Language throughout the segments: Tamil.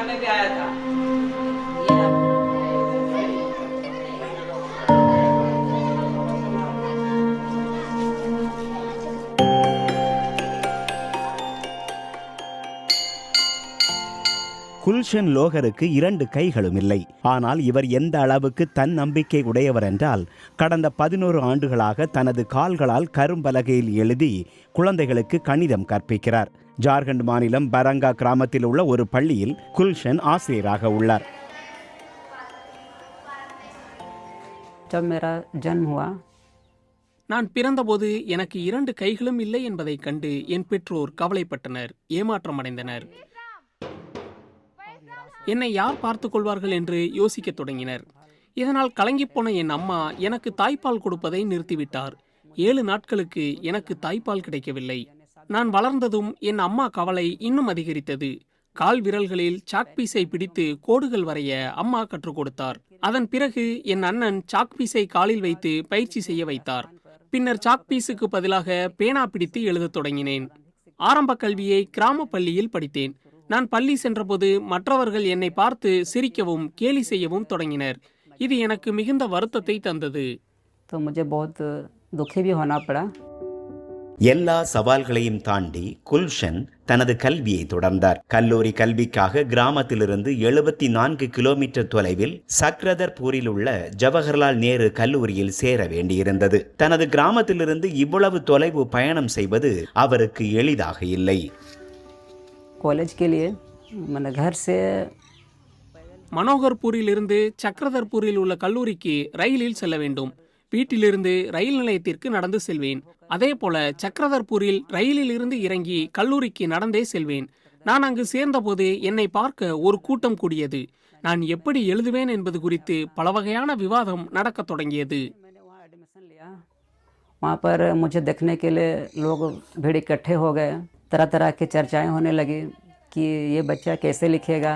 में भी आया था। குல்ஷன் லோகருக்கு 2 கைகளும் இல்லை. ஆனால் இவர் எந்த அளவுக்கு தன் நம்பிக்கை உடையவர் என்றால், கடந்த 11 ஆண்டுகளாக தனது கால்களால் கரும்பலகையில் எழுதி குழந்தைகளுக்கு கணிதம் கற்பிக்கிறார். ஜார்க்கண்ட் மாநிலம் பரங்கா கிராமத்தில் உள்ள ஒரு பள்ளியில் குல்ஷன் ஆசிரியராக உள்ளார். நான் பிறந்தபோது எனக்கு 2 கைகளும் இல்லை என்பதைக் கண்டு என் பெற்றோர் கவலைப்பட்டனர், ஏமாற்றமடைந்தனர். என்னை யார் பார்த்துக் கொள்வார்கள் என்று யோசிக்கத் தொடங்கினர். இதனால் கலங்கிப்போன என் அம்மா எனக்கு தாய்ப்பால் கொடுப்பதை நிறுத்திவிட்டார். 7 நாட்களுக்கு எனக்கு தாய்ப்பால் கிடைக்கவில்லை. நான் வளர்ந்ததும் என் அம்மா கவலை இன்னும் அதிகரித்தது. கால் விரல்களில் சாக்பீஸை பிடித்து கோடுகள் வரைய அம்மா கற்றுக் கொடுத்தார். அதன் பிறகு என் அண்ணன் சாக்பீஸை காலில் வைத்து பயிற்சி செய்ய வைத்தார். பின்னர் சாக்பீஸுக்கு பதிலாக பேனா பிடித்து எழுதத் தொடங்கினேன். ஆரம்ப கல்வியை கிராம பள்ளியில் படித்தேன். நான் பள்ளி சென்றபோது மற்றவர்கள் என்னை பார்த்து சிரிக்கவும் கேலி செய்யவும் தொடங்கினர். இது எனக்கு மிகுந்த வருத்தத்தை தந்தது. எல்லா சவால்களையும் தாண்டி குல்ஷன் தனது கல்வியை தொடர்ந்தார். கல்லூரி கல்விக்காக கிராமத்திலிருந்து 74 கிலோமீட்டர் தொலைவில் சக்ரதர்பூரில் உள்ள ஜவஹர்லால் நேரு கல்லூரியில் சேர வேண்டியிருந்தது. தனது கிராமத்திலிருந்து இவ்வளவு தொலைவு பயணம் செய்வது அவருக்கு எளிதாக இல்லை. மனோகர்பூரிலிருந்து சக்ரதர்பூரில் உள்ள கல்லூரிக்கு ரயிலில் செல்ல வேண்டும். வீட்டிலிருந்து ரயில் நிலையத்திற்கு நடந்து செல்வேன். அதே போல சக்ரதர்பூரில் ரயிலில் இருந்து இறங்கி கல்லூரிக்கு நடந்தே செல்வேன். நான் அங்கு சேர்ந்தபோது என்னை பார்க்க ஒரு கூட்டம் கூடியது. நான் எப்படி எழுதுவேன் என்பது குறித்து பல வகையான விவாதம் நடக்கத் தொடங்கியது. वहाँ पर मुझे देखने के लिए लोग भीड़ इकट्ठे हो गए. तरह तरह की चर्चाएं होने लगी कि ये बच्चा कैसे लिखेगा.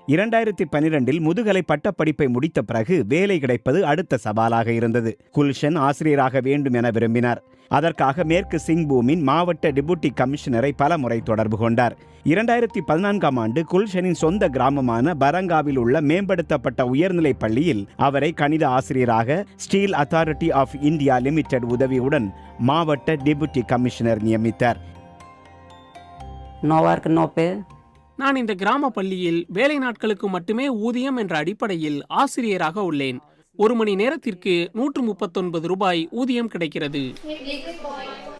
2012 முதுகலை பட்டப்படிப்பை முடித்த பிறகு வேலை கிடைப்பது அடுத்த சவாலாக இருந்தது. குல்ஷன் ஆசிரியராக வேண்டும் என விரும்பினார். அதற்காக மேற்கு சிங்பூமின் மாவட்ட டெபுட்டி கமிஷனரை பல முறை தொடர்பு கொண்டார். 2014ஆம் ஆண்டு குல்ஷனின் சொந்த கிராமமான பரங்காவில் உள்ள மேம்படுத்தப்பட்ட உயர்நிலை பள்ளியில் அவரை கணித ஆசிரியராக steel authority of India limited உதவியுடன் மாவட்ட டெபுட்டி கமிஷனர் நியமித்தார். நான் இந்த கிராம பள்ளியில் வேலை நாட்களுக்கு மட்டுமே ஊதியம் என்ற அடிப்படையில் ஆசிரியராக உள்ளேன். 1 மணி நேரத்திற்கு 139 ரூபாய் ஊதியம் கிடைக்கிறது.